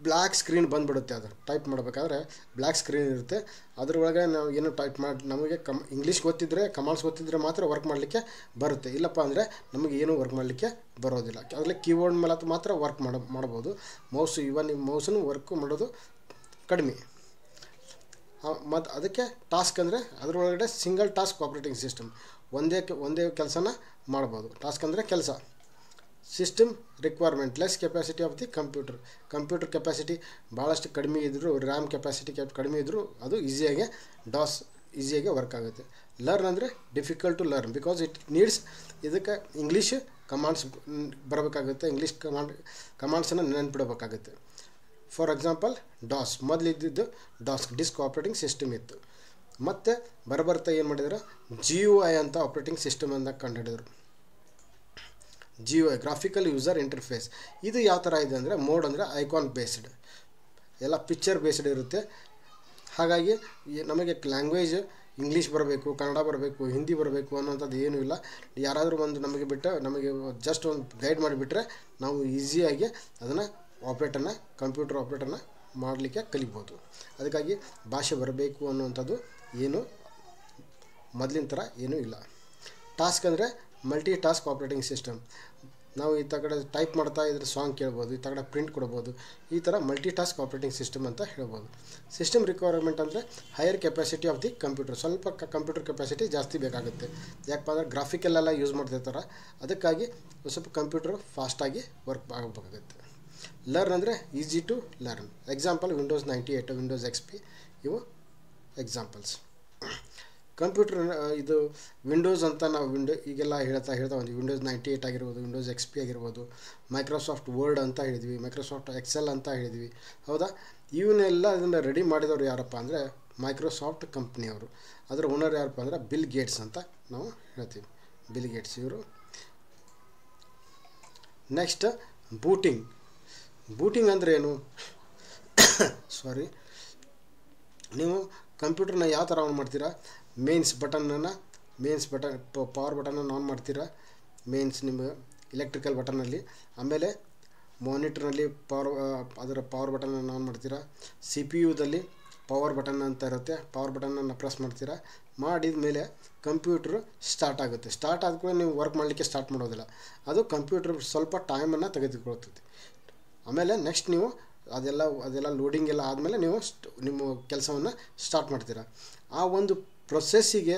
ಬ್ಲ್ಯಾಕ್ ಸ್ಕ್ರೀನ್ ಬಂದುಬಿಡುತ್ತೆ, ಅದು ಟೈಪ್ ಮಾಡಬೇಕಾದ್ರೆ ಬ್ಲ್ಯಾಕ್ ಸ್ಕ್ರೀನ್ ಇರುತ್ತೆ. ಅದರೊಳಗೆ ನಾವು ಏನು ಟೈಪ್ ಮಾಡಿ ನಮಗೆ ಇಂಗ್ಲೀಷ್ ಗೊತ್ತಿದ್ದರೆ, ಕಮಾಂಡ್ಸ್ ಗೊತ್ತಿದ್ದರೆ ಮಾತ್ರ ವರ್ಕ್ ಮಾಡಲಿಕ್ಕೆ ಬರುತ್ತೆ. ಇಲ್ಲಪ್ಪ ಅಂದರೆ ನಮಗೆ ಏನೂ ವರ್ಕ್ ಮಾಡಲಿಕ್ಕೆ ಬರೋದಿಲ್ಲ. ಅದರಲ್ಲಿ ಕೀಬೋರ್ಡ್ ಮೇಲೆ ಮಾತ್ರ ವರ್ಕ್ ಮಾಡ್ಬೋದು. ಇವನ್ ಮೌಸನ್ನು ವರ್ಕ್ ಮಾಡೋದು ಕಡಿಮೆ. ಮತ್ತು ಅದಕ್ಕೆ ಟಾಸ್ಕ್ ಅಂದರೆ ಅದರೊಳಗಡೆ ಸಿಂಗಲ್ ಟಾಸ್ಕ್ ಆಪ್ರೇಟಿಂಗ್ ಸಿಸ್ಟಮ್, ಒಂದೇ ಕೆಲಸನ ಮಾಡ್ಬೋದು. ಟಾಸ್ಕ್ ಅಂದರೆ ಕೆಲಸ. System requirement less capacity of the computer capacity ಭಾಳಷ್ಟು ಕಡಿಮೆ ಇದ್ದರೂ, ರ್ಯಾಮ್ ಕೆಪಾಸಿಟಿ ಕಡಿಮೆ ಇದ್ದರೂ ಅದು ಈಸಿಯಾಗಿ ವರ್ಕ್ ಆಗುತ್ತೆ. ಲರ್ನ್ ಅಂದರೆ difficult to learn because it needs, ಇದಕ್ಕೆ ಇಂಗ್ಲೀಷ್ ಕಮಾಂಡ್ಸ್ ಬರಬೇಕಾಗುತ್ತೆ. ಇಂಗ್ಲೀಷ್ ಕಮಾಂಡ್ಸನ್ನು ನೆನಪಿಡಬೇಕಾಗುತ್ತೆ. ಫಾರ್ ಎಕ್ಸಾಂಪಲ್ DOS, ಮೊದಲಿದ್ದು ಡಿಸ್ಕ್ ಆಪ್ರೇಟಿಂಗ್ ಸಿಸ್ಟಮ್ ಇತ್ತು. ಮತ್ತು ಬರ್ತಾ ಏನು ಮಾಡಿದ್ರು, GUI ಅಂತ ಆಪ್ರೇಟಿಂಗ್ ಸಿಸ್ಟಮ್ ಅಂತ ಕಂಡುಹಿಡಿದ್ರು. GUI graphical user interface. ಇದು ಯಾವ ಥರ ಇದೆ ಅಂದರೆ, ಮೋಡ್ ಅಂದರೆ ಐಕಾನ್ ಬೇಸ್ಡ್, ಎಲ್ಲ ಪಿಕ್ಚರ್ ಬೇಸ್ಡ್ ಇರುತ್ತೆ. ಹಾಗಾಗಿ ನಮಗೆ ಲ್ಯಾಂಗ್ವೇಜ್ ಇಂಗ್ಲೀಷ್ ಬರಬೇಕು, ಕನ್ನಡ ಬರಬೇಕು, ಹಿಂದಿ ಬರಬೇಕು ಅನ್ನೋಂಥದ್ದು ಏನೂ ಇಲ್ಲ. ಯಾರಾದರೂ ಒಂದು ನಮಗೆ ಜಸ್ಟ್ ಒಂದು ಗೈಡ್ ಮಾಡಿಬಿಟ್ರೆ ನಾವು ಈಸಿಯಾಗಿ ಅದನ್ನು ಕಂಪ್ಯೂಟರ್ ಆಪ್ರೇಟರ್ನ ಮಾಡಲಿಕ್ಕೆ ಕಲಿಬೋದು. ಅದಕ್ಕಾಗಿ ಭಾಷೆ ಬರಬೇಕು ಅನ್ನುವಂಥದ್ದು ಏನು ಮೊದಲಿನ ಥರ ಏನೂ ಇಲ್ಲ. ಟಾಸ್ಕ್ ಅಂದರೆ ಮಲ್ಟಿ ಟಾಸ್ಕ್ ಆಪ್ರೇಟಿಂಗ್ ಸಿಸ್ಟಮ್. ನಾವು ಈ ಕಡೆ ಟೈಪ್ ಮಾಡ್ತಾ ಇದ್ರೆ ಸಾಂಗ್ ಕೇಳ್ಬೋದು, ಈ ಕಡೆ ಪ್ರಿಂಟ್ ಕೊಡ್ಬೋದು. ಈ ಥರ ಮಲ್ಟಿ ಟಾಸ್ಕ್ ಆಪ್ರೇಟಿಂಗ್ ಸಿಸ್ಟಮ್ ಅಂತ ಹೇಳ್ಬೋದು. ಸಿಸ್ಟಮ್ ರಿಕ್ವೈರ್ಮೆಂಟ್ ಅಂದರೆ higher capacity of the computer. ಸ್ವಲ್ಪ ಕಂಪ್ಯೂಟರ್ ಕೆಪಾಸಿಟಿ ಜಾಸ್ತಿ ಬೇಕಾಗುತ್ತೆ. ಯಾಕಪ್ಪ ಅಂದರೆ ಗ್ರಾಫಿಕಲ್ಲೆಲ್ಲ ಯೂಸ್ ಮಾಡ್ತಿರ್ತಾರೆ, ಅದಕ್ಕಾಗಿ ಸ್ವಲ್ಪ ಕಂಪ್ಯೂಟರ್ ಫಾಸ್ಟಾಗಿ ವರ್ಕ್ ಆಗಬೇಕಾಗುತ್ತೆ. ಲರ್ನ್ ಅಂದರೆ easy to learn. Example Windows 98, Windows XP, ಇವು ಎಕ್ಸಾಂಪಲ್ಸ್. ಕಂಪ್ಯೂಟರ್ ಇದು ವಿಂಡೋಸ್ ಅಂತ ನಾವು ಈಗೆಲ್ಲ ಹೇಳ್ತಾ ಒಂದು Windows 98 ಆಗಿರ್ಬೋದು, Windows XP ಆಗಿರ್ಬೋದು, ಮೈಕ್ರೋಸಾಫ್ಟ್ ವರ್ಡ್ ಅಂತ ಹೇಳಿದ್ವಿ, ಮೈಕ್ರೋಸಾಫ್ಟ್ ಎಕ್ಸೆಲ್ ಅಂತ ಹೇಳಿದ್ವಿ, ಹೌದಾ? ಇವನ್ನೆಲ್ಲ ಇದನ್ನು ರೆಡಿ ಮಾಡಿದವರು ಯಾರಪ್ಪ ಅಂದರೆ ಮೈಕ್ರೋಸಾಫ್ಟ್ ಕಂಪ್ನಿಯವರು. ಅದರ ಓನರ್ ಯಾರಪ್ಪ ಅಂದರೆ ಬಿಲ್ ಗೇಟ್ಸ್ ಅಂತ ನಾವು ಹೇಳ್ತೀವಿ. ಬಿಲ್ ಗೇಟ್ಸ್ ಇವರು. ನೆಕ್ಸ್ಟ್ ಬೂಟಿಂಗ್ ಅಂದರೆ ಏನು? ನೀವು ಕಂಪ್ಯೂಟರ್ನ ಯಾವ ಥರ ಆನ್ ಮಾಡ್ತೀರಾ? ಮೇನ್ಸ್ ಬಟನ್ ಪವರ್ ಬಟನನ್ನು ಆನ್ ಮಾಡ್ತೀರಾ. ನಿಮ್ಮ ಎಲೆಕ್ಟ್ರಿಕಲ್ ಬಟನ್ನಲ್ಲಿ. ಆಮೇಲೆ ಮಾನಿಟ್ರ್ನಲ್ಲಿ ಅದರ ಪವರ್ ಬಟನನ್ನು ಆನ್ ಮಾಡ್ತೀರಾ. CPU ಪವರ್ ಬಟನ್ ಅಂತ ಇರುತ್ತೆ, ಪವರ್ ಬಟನನ್ನು ಪ್ರೆಸ್ ಮಾಡ್ತೀರಾ. ಮಾಡಿದ ಮೇಲೆ ಕಂಪ್ಯೂಟ್ರು ಸ್ಟಾರ್ಟ್ ಆಗುತ್ತೆ. ಸ್ಟಾರ್ಟ್ ಆದ್ಮೇಲೆ ನೀವು ವರ್ಕ್ ಮಾಡಲಿಕ್ಕೆ ಸ್ಟಾರ್ಟ್ ಮಾಡೋದಿಲ್ಲ, ಅದು ಕಂಪ್ಯೂಟ್ರ್ ಸ್ವಲ್ಪ ಟೈಮನ್ನು ತೆಗೆದುಕೊಳ್ತದೆ. ಆಮೇಲೆ ನೆಕ್ಸ್ಟ್ ನೀವು ಅದೆಲ್ಲ ಲೋಡಿಂಗ್ ಎಲ್ಲ ಆದಮೇಲೆ ನೀವು ನಿಮ್ಮ ಕೆಲಸವನ್ನು ಸ್ಟಾರ್ಟ್ ಮಾಡ್ತೀರಾ. ಆ ಒಂದು ಪ್ರೊಸೆಸ್ಸಿಗೆ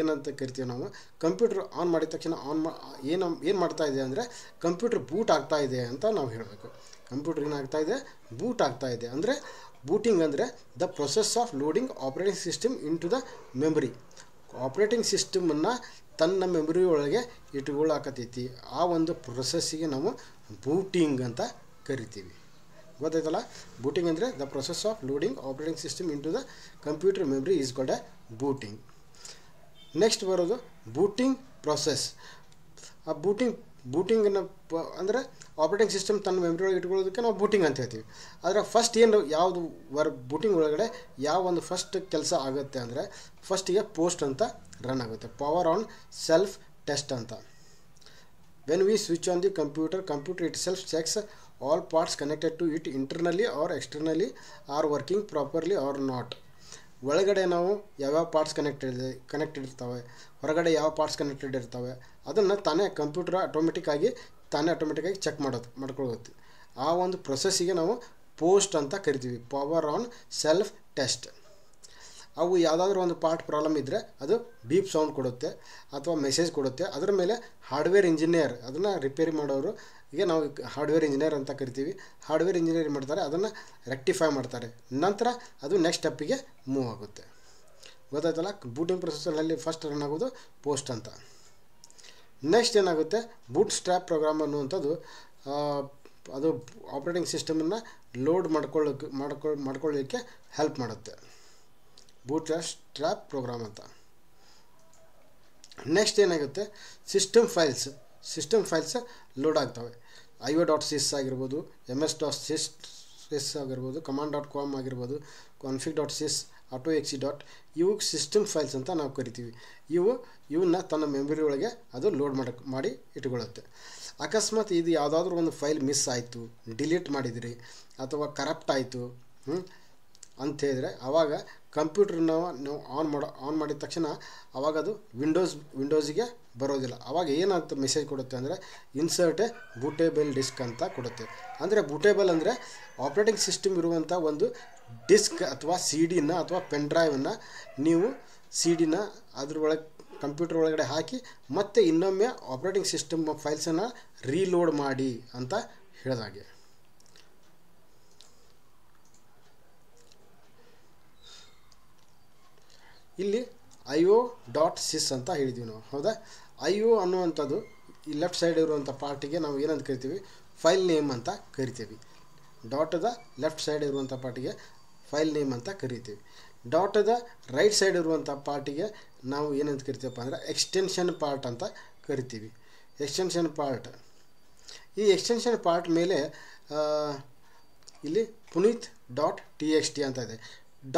ಏನಂತ ಕರಿತೀವಿ ನಾವು, ಕಂಪ್ಯೂಟ್ರ್ ಆನ್ ಮಾಡಿದ ತಕ್ಷಣ ಏನು ಮಾಡ್ತಾ ಇದೆ ಅಂದರೆ ಕಂಪ್ಯೂಟ್ರ್ ಬೂಟ್ ಆಗ್ತಾ ಇದೆ ಅಂತ ನಾವು ಹೇಳಬೇಕು. ಕಂಪ್ಯೂಟ್ರ್ ಏನಾಗ್ತಾ ಇದೆ? ಬೂಟ್ ಆಗ್ತಾ ಇದೆ. ಅಂದರೆ ಬೂಟಿಂಗ್ ಅಂದರೆ the process of loading operating system in to the memory. Operating ಸಿಸ್ಟಮನ್ನು ತನ್ನ ಮೆಮರಿ ಒಳಗೆ ಇಟ್ಕೊಳ್ಳಾಕತ್ತೈತಿ. ಆ ಒಂದು ಪ್ರೊಸೆಸ್ಸಿಗೆ ನಾವು ಬೂಟಿಂಗ್ ಅಂತ ಕರಿತೀವಿ. ಗೊತ್ತಾಯ್ತಲ್ಲ? ಬೂಟಿಂಗ್ ಅಂದರೆ the process of loading operating system in to the computer memory is called a booting. Next ಬರೋದು ಬೂಟಿಂಗ್ ಪ್ರೊಸೆಸ್. ಆ ಬೂಟಿಂಗನ್ನು ಅಂದರೆ ಆಪ್ರೇಟಿಂಗ್ ಸಿಸ್ಟಮ್ ತನ್ನ ಮೆಮರಿ ಒಳಗೆ ಇಟ್ಕೊಳ್ಳೋದಕ್ಕೆ ನಾವು ಬೂಟಿಂಗ್ ಅಂತ ಹೇಳ್ತೀವಿ. ಆದರೆ ಫಸ್ಟ್ ಯಾವುದು ಬೂಟಿಂಗ್ ಒಳಗಡೆ ಯಾವ ಒಂದು ಫಸ್ಟ್ ಕೆಲಸ ಆಗುತ್ತೆ ಅಂದರೆ ಫಸ್ಟಿಗೆ ಪೋಸ್ಟ್ ಅಂತ ರನ್ ಆಗುತ್ತೆ, ಪವರ್ ಆನ್ ಸೆಲ್ಫ್ ಟೆಸ್ಟ್ ಅಂತ. When we switch on the computer it self cheques all parts connected to it internally or externally are working properly or not. ಒಳಗಡೆ ನಾವು ಯಾವ್ಯಾವ ಪಾರ್ಟ್ಸ್ ಕನೆಕ್ಟೆಡ್ ಇರ್ತವೆ, ಹೊರಗಡೆ ಯಾವ ಪಾರ್ಟ್ಸ್ ಕನೆಕ್ಟೆಡ್ ಇರ್ತವೆ, ಅದನ್ನು ಕಂಪ್ಯೂಟರ್ ಆಟೋಮೆಟಿಕ್ಕಾಗಿ ಚೆಕ್ ಮಾಡ್ಕೊಳ್ಳುತ್ತೆ. ಆ ಒಂದು ಪ್ರೊಸೆಸ್ಸಿಗೆ ನಾವು ಪೋಸ್ಟ್ ಅಂತ ಕರಿತೀವಿ, ಪವರ್ ಆನ್ ಸೆಲ್ಫ್ ಟೆಸ್ಟ್. ಅವು ಯಾವುದಾದ್ರೂ ಒಂದು ಪಾರ್ಟ್ ಪ್ರಾಬ್ಲಮ್ ಇದ್ದರೆ ಅದು ಬೀಪ್ ಸೌಂಡ್ ಕೊಡುತ್ತೆ ಅಥವಾ ಮೆಸೇಜ್ ಕೊಡುತ್ತೆ. ಅದರ ಮೇಲೆ ಹಾರ್ಡ್ವೇರ್ ಇಂಜಿನಿಯರ್, ಅದನ್ನು ರಿಪೇರಿ ಮಾಡೋರು, ಈಗ ನಾವು ಹಾರ್ಡ್ವೇರ್ ಇಂಜಿನಿಯರ್ ಅಂತ ಕರಿತೀವಿ. ಹಾರ್ಡ್ವೇರ್ ಇಂಜಿನಿಯರ್ ಮಾಡ್ತಾರೆ, ಅದನ್ನು ರೆಕ್ಟಿಫೈ ಮಾಡ್ತಾರೆ. ನಂತರ ಅದು ನೆಕ್ಸ್ಟ್ ಸ್ಟೆಪ್ಪಿಗೆ ಮೂವ್ ಆಗುತ್ತೆ. ಗೊತ್ತಾಯ್ತಲ್ಲ? ಬೂಟಿಂಗ್ ಪ್ರೊಸೆಸ್ನಲ್ಲಿ ಫಸ್ಟ್ ರನ್ ಆಗೋದು ಪೋಸ್ಟ್ ಅಂತ. ನೆಕ್ಸ್ಟ್ ಏನಾಗುತ್ತೆ, ಬೂಟ್ ಸ್ಟ್ರ್ಯಾಪ್ ಪ್ರೋಗ್ರಾಮ್ ಅನ್ನುವಂಥದ್ದು ಅದು ಆಪ್ರೇಟಿಂಗ್ ಸಿಸ್ಟಮನ್ನು ಲೋಡ್ ಮಾಡ್ಕೊಳ್ಳಿಕ್ಕೆ ಹೆಲ್ಪ್ ಮಾಡುತ್ತೆ. ಬೂಟ್ ಸ್ಟ್ರ್ಯಾಪ್ ಪ್ರೋಗ್ರಾಮ್ ಅಂತ. ನೆಕ್ಸ್ಟ್ ಏನಾಗುತ್ತೆ, ಸಿಸ್ಟಮ್ ಫೈಲ್ಸ್ ಲೋಡ್ ಆಗ್ತವೆ. IO.sys ಆಗಿರ್ಬೋದು, MS.sys ಆಗಿರ್ಬೋದು, command.com ಆಗಿರ್ಬೋದು, config.sys, autoexe. ಇವು ಸಿಸ್ಟಮ್ ಫೈಲ್ಸ್ ಅಂತ ನಾವು ಕರಿತೀವಿ. ಇವನ್ನ ತನ್ನ ಮೆಮೊರಿ ಒಳಗೆ ಅದು ಲೋಡ್ ಮಾಡಿ ಇಟ್ಕೊಳ್ಳುತ್ತೆ. ಅಕಸ್ಮಾತ್ ಇದು ಯಾವುದಾದ್ರೂ ಒಂದು ಫೈಲ್ ಮಿಸ್ ಆಯಿತು, ಡಿಲೀಟ್ ಮಾಡಿದಿರಿ ಅಥವಾ ಕರಪ್ಟ್ ಆಯಿತು ಅಂತ ಹೇಳಿದರೆ ಆವಾಗ ಕಂಪ್ಯೂಟ್ರನ್ನ ನಾವು ಆನ್ ಮಾಡಿದ ತಕ್ಷಣ ಆವಾಗ ಅದು ವಿಂಡೋಸಿಗೆ ಬರೋದಿಲ್ಲ. ಆವಾಗ ಏನಾಗುತ್ತೆ ಮೆಸೇಜ್ ಕೊಡುತ್ತೆ ಅಂದರೆ ಇನ್ಸರ್ಟ್ ಎ ಬೂಟೇಬಲ್ ಡಿಸ್ಕ್ ಅಂತ ಕೊಡುತ್ತೆ. ಅಂದರೆ ಬೂಟೇಬಲ್ ಅಂದರೆ ಆಪ್ರೇಟಿಂಗ್ ಸಿಸ್ಟಮ್ ಇರುವಂಥ ಒಂದು ಡಿಸ್ಕ್ ಅಥವಾ CD-ನ ಅಥವಾ ಪೆನ್ ಡ್ರೈವನ್ನು ನೀವು CD-ನ ಅದ್ರೊಳಗೆ ಕಂಪ್ಯೂಟರ್ ಒಳಗಡೆ ಹಾಕಿ ಮತ್ತೆ ಇನ್ನೊಮ್ಮೆ ಆಪ್ರೇಟಿಂಗ್ ಸಿಸ್ಟಮ್ ಫೈಲ್ಸನ್ನು ರೀಲೋಡ್ ಮಾಡಿ ಅಂತ ಹೇಳಿದಾಗೆ. ಇಲ್ಲಿ IO.sys ಅಂತ ಹೇಳಿದ್ವಿ ನಾವು, ಹೌದಾ. IO ಅನ್ನುವಂಥದ್ದು ಈ ಲೆಫ್ಟ್ ಸೈಡ್ ಇರುವಂಥ ಪಾರ್ಟಿಗೆ ನಾವು ಏನಂತ ಕರಿತೀವಿ, ಫೈಲ್ ನೇಮ್ ಅಂತ ಕರಿತೀವಿ. ಡಾಟದ ಲೆಫ್ಟ್ ಸೈಡ್ ಇರುವಂಥ ಪಾರ್ಟಿಗೆ ಫೈಲ್ ನೇಮ್ ಅಂತ ಕರಿತೀವಿ. ಡಾಟದ ರೈಟ್ ಸೈಡ್ ಇರುವಂಥ ಪಾರ್ಟಿಗೆ ನಾವು ಏನಂತ ಕರಿತೀವಪ್ಪ ಅಂದರೆ ಎಕ್ಸ್ಟೆನ್ಷನ್ ಪಾರ್ಟ್ ಅಂತ ಕರಿತೀವಿ. ಎಕ್ಸ್ಟೆನ್ಷನ್ ಪಾರ್ಟ್, ಈ ಎಕ್ಸ್ಟೆನ್ಷನ್ ಪಾರ್ಟ್ ಮೇಲೆ ಇಲ್ಲಿ punith.txt ಅಂತ ಇದೆ.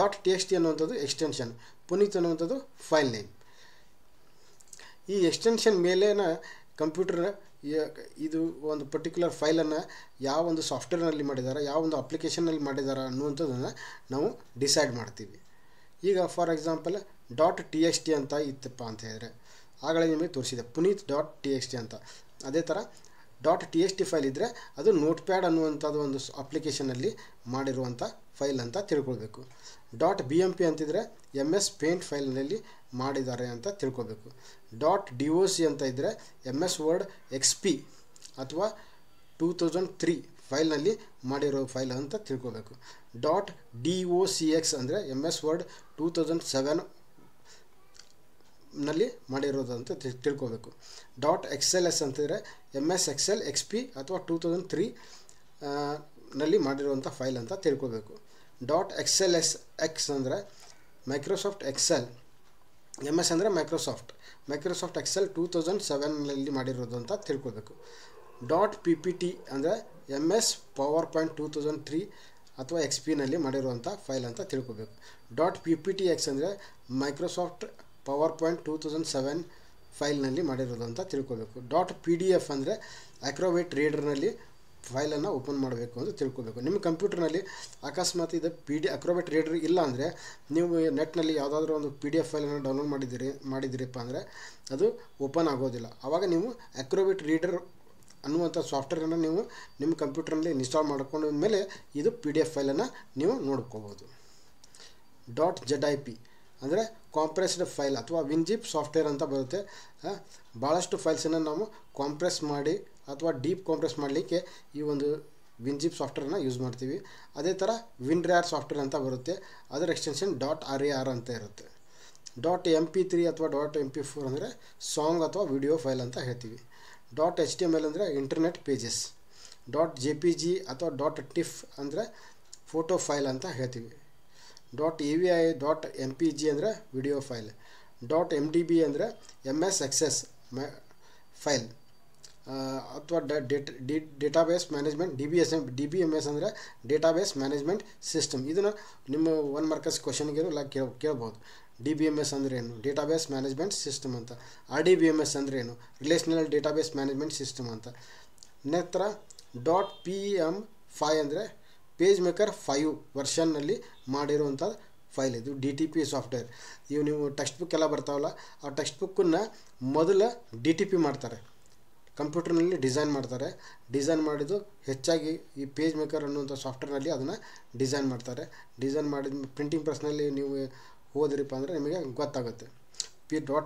.txt ಅನ್ನುವಂಥದ್ದು ಎಕ್ಸ್ಟೆನ್ಷನ್, ಪುನೀತ್ ಅನ್ನುವಂಥದ್ದು ಫೈಲ್ ನೇಮ್. ಈ ಎಕ್ಸ್ಟೆನ್ಷನ್ ಮೇಲೇನ ಕಂಪ್ಯೂಟರ್ ಇದು ಒಂದು ಪರ್ಟಿಕ್ಯುಲರ್ ಫೈಲನ್ನು ಯಾವ ಒಂದು ಸಾಫ್ಟ್ವೇರ್ನಲ್ಲಿ ಮಾಡಿದ್ದಾರೆ, ಯಾವ ಒಂದು ಅಪ್ಲಿಕೇಶನ್ನಲ್ಲಿ ಮಾಡಿದ್ದಾರೆ ಅನ್ನುವಂಥದ್ದನ್ನು ನಾವು ಡಿಸೈಡ್ ಮಾಡ್ತೀವಿ. ಈಗ ಫಾರ್ ಎಕ್ಸಾಂಪಲ್ .txt ಅಂತ ಇತ್ತಪ್ಪ ಅಂತ ಹೇಳಿದ್ರೆ ಆಗಲೇ ನಿಮಗೆ ತೋರಿಸಿದೆ punith.txt ಅಂತ. ಅದೇ ಥರ .txt ಫೈಲ್ ಇದ್ದರೆ ಅದು ನೋಟ್ಪ್ಯಾಡ್ ಅನ್ನುವಂಥದ್ದು ಒಂದು ಅಪ್ಲಿಕೇಶನಲ್ಲಿ ಮಾಡಿರುವಂಥ ಫೈಲ್ ಅಂತ ತಿಳ್ಕೊಳ್ಬೇಕು. .bmp ಅಂತಿದ್ರೆ MS Paint ಫೈಲ್ನಲ್ಲಿ ಮಾಡಿದ್ದಾರೆ ಅಂತ ತಿಳ್ಕೊಬೇಕು. .doc ಅಂತ ಇದ್ದರೆ MS Word XP ಅಥವಾ 2003 ಫೈಲ್ನಲ್ಲಿ ಮಾಡಿರೋ ಫೈಲ್ ಅಂತ ತಿಳ್ಕೊಬೇಕು. .docx ಅಂದರೆ MS Word 2007 ನಲ್ಲಿ ಮಾಡಿರೋದು ಅಂತ ತಿಳ್ಕೊಬೇಕು. .xls ಅಂತಿದ್ರೆ MS Excel XP ಅಥವಾ 2003 ನಲ್ಲಿ ಮಾಡಿರುವಂಥ ಫೈಲ್ ಅಂತ ತಿಳ್ಕೊಬೇಕು. .xlsx ಅಂದರೆ ಮೈಕ್ರೋಸಾಫ್ಟ್ ಎಕ್ಸೆಲ್, MS ಅಂದರೆ ಮೈಕ್ರೋಸಾಫ್ಟ್ ಎಕ್ಸೆಲ್ 2007ನಲ್ಲಿ ಮಾಡಿರೋದು ಅಂತ ತಿಳ್ಕೊಬೇಕು. .ppt ಅಂದರೆ MS PowerPoint 2003 ಅಥವಾ XPನಲ್ಲಿ ಮಾಡಿರುವಂಥ ಫೈಲ್ ಅಂತ ತಿಳ್ಕೊಬೇಕು. .pptx ಅಂದರೆ ಮೈಕ್ರೋಸಾಫ್ಟ್ PowerPoint 2007 ಫೈಲ್ನಲ್ಲಿ ಮಾಡಿರೋದು ಅಂತ ತಿಳ್ಕೊಬೇಕು. .pdf ಅಂದರೆ ಅಕ್ರೋಬೇಟ್ ರೀಡರ್ನಲ್ಲಿ ಫೈಲನ್ನು ಓಪನ್ ಮಾಡಬೇಕು ಅಂತ ತಿಳ್ಕೊಬೇಕು. ನಿಮ್ಮ ಕಂಪ್ಯೂಟರ್ನಲ್ಲಿ ಅಕಸ್ಮಾತ್ ಇದು ಅಕ್ರೋಬೇಟ್ ರೀಡರ್ ಇಲ್ಲ ಅಂದರೆ ನೀವು ನೆಟ್ನಲ್ಲಿ ಯಾವುದಾದ್ರೂ ಒಂದು PDF ಫೈಲನ್ನು ಡೌನ್ಲೋಡ್ ಮಾಡಿದಿರಪ್ಪ ಅಂದರೆ ಅದು ಓಪನ್ ಆಗೋದಿಲ್ಲ. ಆವಾಗ ನೀವು ಅಕ್ರೋಬೇಟ್ ರೀಡರ್ ಅನ್ನುವಂಥ ಸಾಫ್ಟ್ವೇರನ್ನು ನೀವು ನಿಮ್ಮ ಕಂಪ್ಯೂಟರ್ನಲ್ಲಿ ಇನ್ಸ್ಟಾಲ್ ಮಾಡಿಕೊಂಡ ಮೇಲೆ ಇದು PDF ಫೈಲನ್ನು ನೀವು ನೋಡ್ಕೋಬೋದು. .zip ಅಂದರೆ ಕಾಂಪ್ರೆಸ್ಡ್ ಫೈಲ್ ಅಥವಾ WinZip ಸಾಫ್ಟ್ವೇರ್ ಅಂತ ಬರುತ್ತೆ. ಭಾಳಷ್ಟು ಫೈಲ್ಸನ್ನು ನಾವು ಕಾಂಪ್ರೆಸ್ ಮಾಡಿ ಅಥವಾ ಡೀಪ್ ಕಾಂಪ್ರೆಸ್ ಮಾಡಲಿಕ್ಕೆ ಈ ಒಂದು WinZip ಸಾಫ್ಟ್ವೇರನ್ನ ಯೂಸ್ ಮಾಡ್ತೀವಿ. ಅದೇ ಥರ WinRAR ಸಾಫ್ಟ್ವೇರ್ ಅಂತ ಬರುತ್ತೆ, ಅದರ ಎಕ್ಸ್ಟೆನ್ಷನ್ .rar ಅಂತ ಇರುತ್ತೆ. .mp3 ಅಥವಾ .mp4 ಅಂದರೆ ಸಾಂಗ್ ಅಥವಾ ವಿಡಿಯೋ ಫೈಲ್ ಅಂತ ಹೇಳ್ತೀವಿ. .html ಅಂದರೆ ಇಂಟರ್ನೆಟ್ ಪೇಜಸ್. .jpg ಅಥವಾ .tiff ಅಂದರೆ ಫೋಟೋ ಫೈಲ್ ಅಂತ ಹೇಳ್ತೀವಿ. .avi .mpg ಅಂದರೆ ವಿಡಿಯೋ ಫೈಲ್. .mdb ಅಂದರೆ MS Access ಫೈಲ್ ಅಥವಾ ಡೇಟಾಬೇಸ್ ಮ್ಯಾನೇಜ್ಮೆಂಟ್ DBMS ಅಂದರೆ ಡೇಟಾಬೇಸ್ ಮ್ಯಾನೇಜ್ಮೆಂಟ್ ಸಿಸ್ಟಮ್. ಇದನ್ನು ನಿಮ್ಮ 1 ಮಾರ್ಕಸ್ ಕ್ವಶನ್ಗೆ ಕೇಳ್ಬೋದು. DBMS ಅಂದರೆ ಏನು, ಡೇಟಾಬೇಸ್ ಮ್ಯಾನೇಜ್ಮೆಂಟ್ ಸಿಸ್ಟಮ್ ಅಂತ. RDBMS ಅಂದರೆ ಏನು, ರಿಲೇಷನಲ್ ಡೇಟಾಬೇಸ್ ಮ್ಯಾನೇಜ್ಮೆಂಟ್ ಸಿಸ್ಟಮ್ ಅಂತ. ನಂತರ .pm5 ಅಂದರೆ ಪೇಜ್ ಮೇಕರ್ 5 ವರ್ಷನ್ನಲ್ಲಿ ಮಾಡಿರುವಂಥ ಫೈಲ್. ಇದು DTP ಸಾಫ್ಟ್ವೇರ್. ಇವು ನೀವು ಟೆಕ್ಸ್ಟ್ ಬುಕ್ ಎಲ್ಲ ಬರ್ತಾವಲ್ಲ, ಆ ಟೆಕ್ಸ್ಟ್ ಬುಕ್ಕನ್ನು ಮೊದಲು DTP ಮಾಡ್ತಾರೆ, ಕಂಪ್ಯೂಟರ್ನಲ್ಲಿ ಡಿಸೈನ್ ಮಾಡ್ತಾರೆ. ಡಿಸೈನ್ ಮಾಡಿದ್ದು ಹೆಚ್ಚಾಗಿ ಈ ಪೇಜ್ ಮೇಕರ್ ಅನ್ನುವಂಥ ಸಾಫ್ಟ್ವೇರ್ನಲ್ಲಿ ಅದನ್ನು ಡಿಸೈನ್ ಮಾಡ್ತಾರೆ. ಡಿಸೈನ್ ಮಾಡಿದ ಪ್ರಿಂಟಿಂಗ್ ಪ್ರೆಸ್ನಲ್ಲಿ ನೀವು ಹೋದ್ರಿಪ್ಪ ಅಂದರೆ ನಿಮಗೆ ಗೊತ್ತಾಗುತ್ತೆ.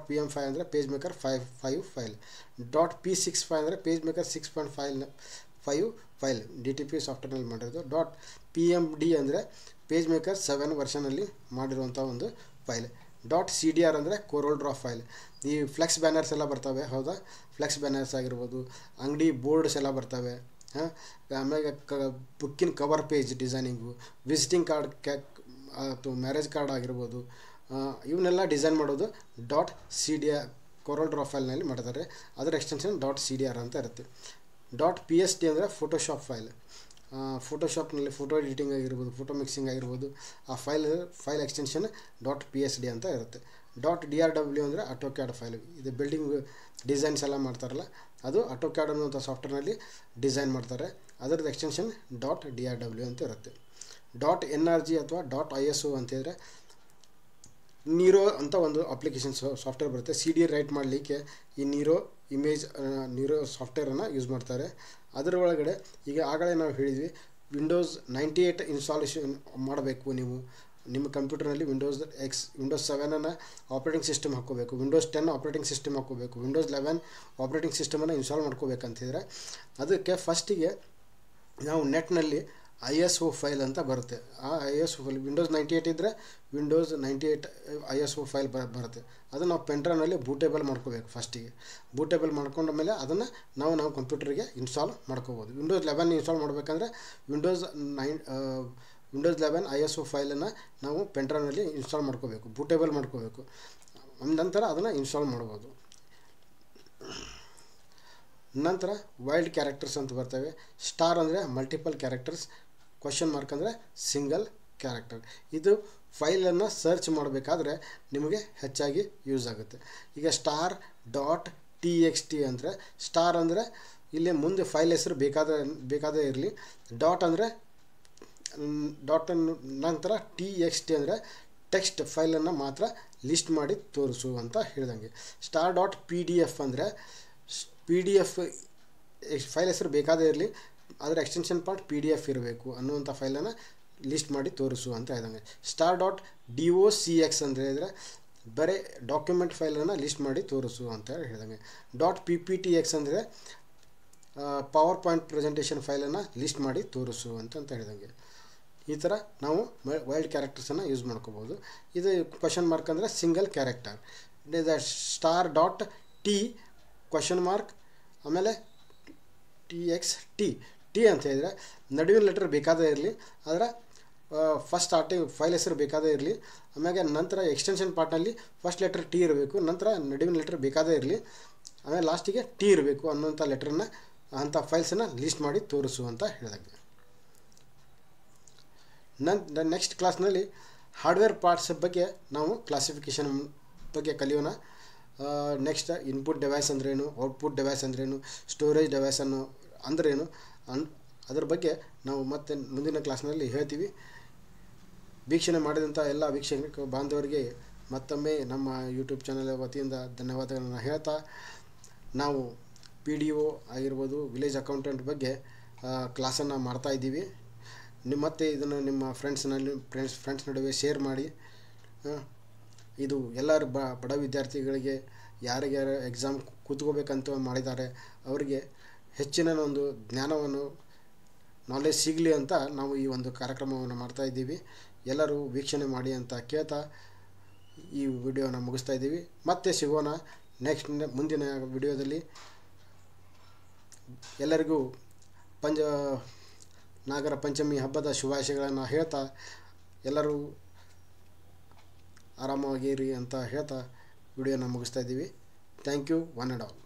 .pm5 ಅಂದರೆ ಪೇಜ್ ಮೇಕರ್ 5 ಫೈಲ್. .p65 ಅಂದರೆ ಪೇಜ್ ಮೇಕರ್ 6.5 ಫೈಲ್ DTP ಸಾಫ್ಟ್ವೇರ್ನಲ್ಲಿ ಮಾಡಿರೋದು. .pmd ಅಂದರೆ ಪೇಜ್ ಮೇಕರ್ 7 ವರ್ಷನಲ್ಲಿ ಮಾಡಿರುವಂಥ ಒಂದು ಫೈಲ್. .cdr ಅಂದರೆ ಕೋರಲ್ ಡ್ರಾ ಫೈಲ್. ಈ ಫ್ಲೆಕ್ಸ್ ಬ್ಯಾನರ್ಸ್ ಎಲ್ಲ ಬರ್ತವೆ, ಹೌದಾ. ಫ್ಲೆಕ್ಸ್ ಬ್ಯಾನರ್ಸ್ ಆಗಿರ್ಬೋದು, ಅಂಗಡಿ ಬೋರ್ಡ್ಸ್ ಎಲ್ಲ ಬರ್ತವೆ. ಆಮೇಲೆ ಬುಕ್ಕಿನ cover page designing, visiting card ಅಥವಾ ಮ್ಯಾರೇಜ್ ಕಾರ್ಡ್ ಆಗಿರ್ಬೋದು, ಇವನ್ನೆಲ್ಲ ಡಿಸೈನ್ ಮಾಡೋದು .cdr ಕೊರಲ್ ಡ್ರಾ ಫೈಲ್ನಲ್ಲಿ ಮಾಡ್ತಾರೆ. ಅದರ ಎಕ್ಸ್ಟೆನ್ಷನ್ .cdr ಅಂತ ಇರುತ್ತೆ. .psd ಅಂದರೆ ಫೋಟೋಶಾಪ್ ಫೈಲ್. ಫೋಟೋಶಾಪ್ನಲ್ಲಿ ಫೋಟೋ ಎಡಿಟಿಂಗ್ ಆಗಿರ್ಬೋದು, ಫೋಟೋ ಮಿಕ್ಸಿಂಗ್ ಆಗಿರ್ಬೋದು, ಆ ಫೈಲ್ ಎಕ್ಸ್ಟೆನ್ಷನ್ .psd ಅಂತ ಇರುತ್ತೆ. .drw ಅಂದರೆ ಆಟೋಕ್ಯಾಡ್ ಫೈಲ್. ಇದು ಬಿಲ್ಡಿಂಗ್ ಡಿಸೈನ್ಸ್ ಎಲ್ಲ ಮಾಡ್ತಾರಲ್ಲ, ಅದು ಆಟೋಕ್ಯಾಡ್ ಅನ್ನುವಂಥ ಸಾಫ್ಟ್ವೇರ್ನಲ್ಲಿ ಡಿಸೈನ್ ಮಾಡ್ತಾರೆ. ಅದರದ್ದು ಎಕ್ಸ್ಟೆನ್ಷನ್ .drw ಅಂತ ಇರುತ್ತೆ. .nrg ಅಥವಾ .iso ಅಂತಂದರೆ ನೀರೋ ಅಂತ ಒಂದು ಅಪ್ಲಿಕೇಶನ್ ಸಾಫ್ಟ್ವೇರ್ ಬರುತ್ತೆ. CD ರೈಟ್ ಮಾಡಲಿಕ್ಕೆ ಈ ನೀರೋ ಸಾಫ್ಟ್ವೇರನ್ನು ಯೂಸ್ ಮಾಡ್ತಾರೆ. ಅದರ ಒಳಗಡೆ ಈಗ ಆಗಲೇ ನಾವು ಹೇಳಿದ್ವಿ, ವಿಂಡೋಸ್ 98 ಇನ್ಸ್ಟಾಲೇಷನ್ ಮಾಡಬೇಕು. ನೀವು ನಿಮ್ಮ ಕಂಪ್ಯೂಟರ್ನಲ್ಲಿ ವಿಂಡೋಸ್ 7 ಆಪ್ರೇಟಿಂಗ್ ಸಿಸ್ಟಮ್ ಹಾಕ್ಕೋಬೇಕು, ವಿಂಡೋಸ್ 10 ಆಪ್ರೇಟಿಂಗ್ ಸಿಸ್ಟಮ್ ಹಾಕ್ಕೋಬೇಕು, ವಿಂಡೋಸ್ 11 ಆಪ್ರೇಟಿಂಗ್ ಸಿಸ್ಟಮನ್ನು ಇನ್ಸ್ಟಾಲ್ ಮಾಡ್ಕೋಬೇಕಂತಿದ್ರೆ ಅದಕ್ಕೆ ಫಸ್ಟಿಗೆ ನಾವು ನೆಟ್ನಲ್ಲಿ ISO ಫೈಲ್ ಅಂತ ಬರುತ್ತೆ. ಆ ISO ಫೈಲ್ ವಿಂಡೋಸ್ 98 ಇದ್ದರೆ ವಿಂಡೋಸ್ 98 ISO ಫೈಲ್ ಬರುತ್ತೆ. ಅದನ್ನು ನಾವು ಪೆನ್ಡ್ರೈವ್ನಲ್ಲಿ ಬೂಟೇಬಲ್ ಮಾಡ್ಕೋಬೇಕು. ಫಸ್ಟಿಗೆ ಬೂಟೇಬಲ್ ಮಾಡ್ಕೊಂಡ ಮೇಲೆ ಅದನ್ನು ನಾವು ಕಂಪ್ಯೂಟರ್ಗೆ ಇನ್ಸ್ಟಾಲ್ ಮಾಡ್ಕೋಬೋದು. ವಿಂಡೋಸ್ 11 ಇನ್ಸ್ಟಾಲ್ ಮಾಡಬೇಕಂದ್ರೆ ವಿಂಡೋಸ್ 11 ISO ಫೈಲನ್ನು ನಾವು ಪೆನ್ಡ್ರೈವ್ನಲ್ಲಿ ಇನ್ಸ್ಟಾಲ್ ಮಾಡ್ಕೋಬೇಕು, ಬೂಟೇಬಲ್ ಮಾಡ್ಕೋಬೇಕು. ನಂತರ ಅದನ್ನು ಇನ್ಸ್ಟಾಲ್ ಮಾಡ್ಬೋದು. ನಂತರ ವೈಲ್ಡ್ ಕ್ಯಾರೆಕ್ಟರ್ಸ್ ಅಂತ ಬರ್ತವೆ. ಸ್ಟಾರ್ ಅಂದರೆ ಮಲ್ಟಿಪಲ್ ಕ್ಯಾರೆಕ್ಟರ್ಸ್, ಕ್ವಶನ್ ಮಾರ್ಕ್ ಅಂದರೆ ಸಿಂಗಲ್ ಕ್ಯಾರೆಕ್ಟರ್. ಇದು ಫೈಲನ್ನು ಸರ್ಚ್ ಮಾಡಬೇಕಾದ್ರೆ ನಿಮಗೆ ಹೆಚ್ಚಾಗಿ ಯೂಸ್ ಆಗುತ್ತೆ. ಈಗ .txt ಅಂದರೆ ಸ್ಟಾರ್ ಅಂದರೆ ಇಲ್ಲಿ ಮುಂದೆ ಫೈಲ್ ಹೆಸರು ಬೇಕಾದೇ ಇರಲಿ. ಅಂದರೆ ನಂತರ .txt ಅಂದರೆ ಟೆಕ್ಸ್ಟ್ ಫೈಲನ್ನು ಮಾತ್ರ ಲಿಸ್ಟ್ ಮಾಡಿ ತೋರಿಸು ಅಂತ ಹೇಳ್ದಂಗೆ. .pdf ಅಂದರೆ PDF ಫೈಲ್ ಹೆಸರು ಬೇಕಾದೇ ಇರಲಿ, ಅದರ ಎಕ್ಸ್ಟೆನ್ಷನ್ ಪಾರ್ಟ್ PDF ಇರಬೇಕು ಅನ್ನುವಂಥ ಫೈಲನ್ನು ಲಿಸ್ಟ್ ಮಾಡಿ ತೋರಿಸು ಅಂತ ಹೇಳ್ದಂಗೆ. .docx ಅಂದರೆ ಬರೀ ಡಾಕ್ಯುಮೆಂಟ್ ಫೈಲನ್ನು ಲಿಸ್ಟ್ ಮಾಡಿ ತೋರಿಸು ಅಂತ ಹೇಳ್ದಂಗೆ. .pptx ಅಂದರೆ ಪವರ್ ಪಾಯಿಂಟ್ ಪ್ರೆಸೆಂಟೇಷನ್ ಫೈಲನ್ನು ಲಿಸ್ಟ್ ಮಾಡಿ ತೋರಿಸು ಅಂತ ಹೇಳ್ದಂಗೆ. ಈ ಥರ ನಾವು ವೈಲ್ಡ್ ಕ್ಯಾರೆಕ್ಟರ್ಸನ್ನು ಯೂಸ್ ಮಾಡ್ಕೋಬೋದು. ಇದು ಕ್ವಶನ್ ಮಾರ್ಕ್ ಅಂದರೆ single character. .t question mark ಆಮೇಲೆ ಟಿ ಅಂತ ಹೇಳಿದರೆ ನಡುವಿನ ಲೆಟರ್ ಬೇಕಾದೇ ಇರಲಿ, ಅದರ ಫಸ್ಟ್ ಸ್ಟಾರ್ಟಿಂಗ್ ಫೈಲ್ ಹೆಸರು ಬೇಕಾದೇ ಇರಲಿ, ಆಮೇಲೆ ನಂತರ ಎಕ್ಸ್ಟೆನ್ಷನ್ ಪಾರ್ಟ್ನಲ್ಲಿ ಫಸ್ಟ್ ಲೆಟರ್ T ಇರಬೇಕು, ನಂತರ ನಡುವಿನ ಲೆಟರ್ ಬೇಕಾದೇ ಇರಲಿ, ಆಮೇಲೆ ಲಾಸ್ಟಿಗೆ T ಇರಬೇಕು ಅನ್ನೋಂಥ ಲೆಟ್ರನ್ನು ಅಂಥ ಫೈಲ್ಸನ್ನು ಲಿಸ್ಟ್ ಮಾಡಿ ತೋರಿಸು ಅಂತ ಹೇಳಿದಾಗ. ನೆಕ್ಸ್ಟ್ ಕ್ಲಾಸ್ನಲ್ಲಿ ಹಾರ್ಡ್ವೇರ್ ಪಾರ್ಟ್ಸ್ ಬಗ್ಗೆ ನಾವು ಕ್ಲಾಸಿಫಿಕೇಷನ್ ಬಗ್ಗೆ ಕಲಿಯೋಣ. ನೆಕ್ಸ್ಟ್ ಇನ್ಪುಟ್ ಡಿವೈಸ್ ಅಂದ್ರೇನು, ಔಟ್ಪುಟ್ ಡಿವೈಸ್ ಅಂದ್ರೇನು, ಸ್ಟೋರೇಜ್ ಡಿವೈಸ್ ಅಂದ್ರೇನು, ಅದ್ರ ಬಗ್ಗೆ ನಾವು ಮತ್ತೆ ಮುಂದಿನ ಕ್ಲಾಸ್ನಲ್ಲಿ ಹೇಳ್ತೀವಿ. ವೀಕ್ಷಣೆ ಮಾಡಿದಂಥ ಎಲ್ಲ ವೀಕ್ಷಕ ಬಾಂಧವರಿಗೆ ಮತ್ತೊಮ್ಮೆ ನಮ್ಮ ಯೂಟ್ಯೂಬ್ ಚಾನಲ್ ವತಿಯಿಂದ ಧನ್ಯವಾದಗಳನ್ನು ಹೇಳ್ತಾ, ನಾವು PDO ಆಗಿರ್ಬೋದು, ವಿಲೇಜ್ ಅಕೌಂಟೆಂಟ್ ಬಗ್ಗೆ ಕ್ಲಾಸನ್ನು ಮಾಡ್ತಾಯಿದ್ದೀವಿ. ಮತ್ತೆ ಇದನ್ನು ನಿಮ್ಮ ಫ್ರೆಂಡ್ಸ್ ನಡುವೆ ಶೇರ್ ಮಾಡಿ. ಇದು ಎಲ್ಲರೂ ಬಡ ವಿದ್ಯಾರ್ಥಿಗಳಿಗೆ ಯಾರಿಗ್ಯಾರು ಎಕ್ಸಾಮ್ ಕೂತ್ಕೋಬೇಕಂತ ಮಾಡಿದ್ದಾರೆ ಅವರಿಗೆ ಹೆಚ್ಚಿನ ಒಂದು ಜ್ಞಾನವನ್ನು ನಾಲೆಜ್ ಸಿಗಲಿ ಅಂತ ನಾವು ಈ ಒಂದು ಕಾರ್ಯಕ್ರಮವನ್ನು ಮಾಡ್ತಾಯಿದ್ದೀವಿ. ಎಲ್ಲರೂ ವೀಕ್ಷಣೆ ಮಾಡಿ ಅಂತ ಕೇಳ್ತಾ ಈ ವಿಡಿಯೋನ ಮುಗಿಸ್ತಾ ಇದ್ದೀವಿ. ಮತ್ತೆ ಸಿಗೋಣ ಮುಂದಿನ ವಿಡಿಯೋದಲ್ಲಿ. ಎಲ್ಲರಿಗೂ ನಾಗರ ಪಂಚಮಿ ಹಬ್ಬದ ಶುಭಾಶಯಗಳನ್ನು ಹೇಳ್ತಾ ಎಲ್ಲರೂ ಆರಾಮಾಗಿರಿ ಅಂತ ಹೇಳ್ತಾ ವಿಡಿಯೋನ ಮುಗಿಸ್ತಾ ಇದ್ದೀವಿ. Thank you one and all.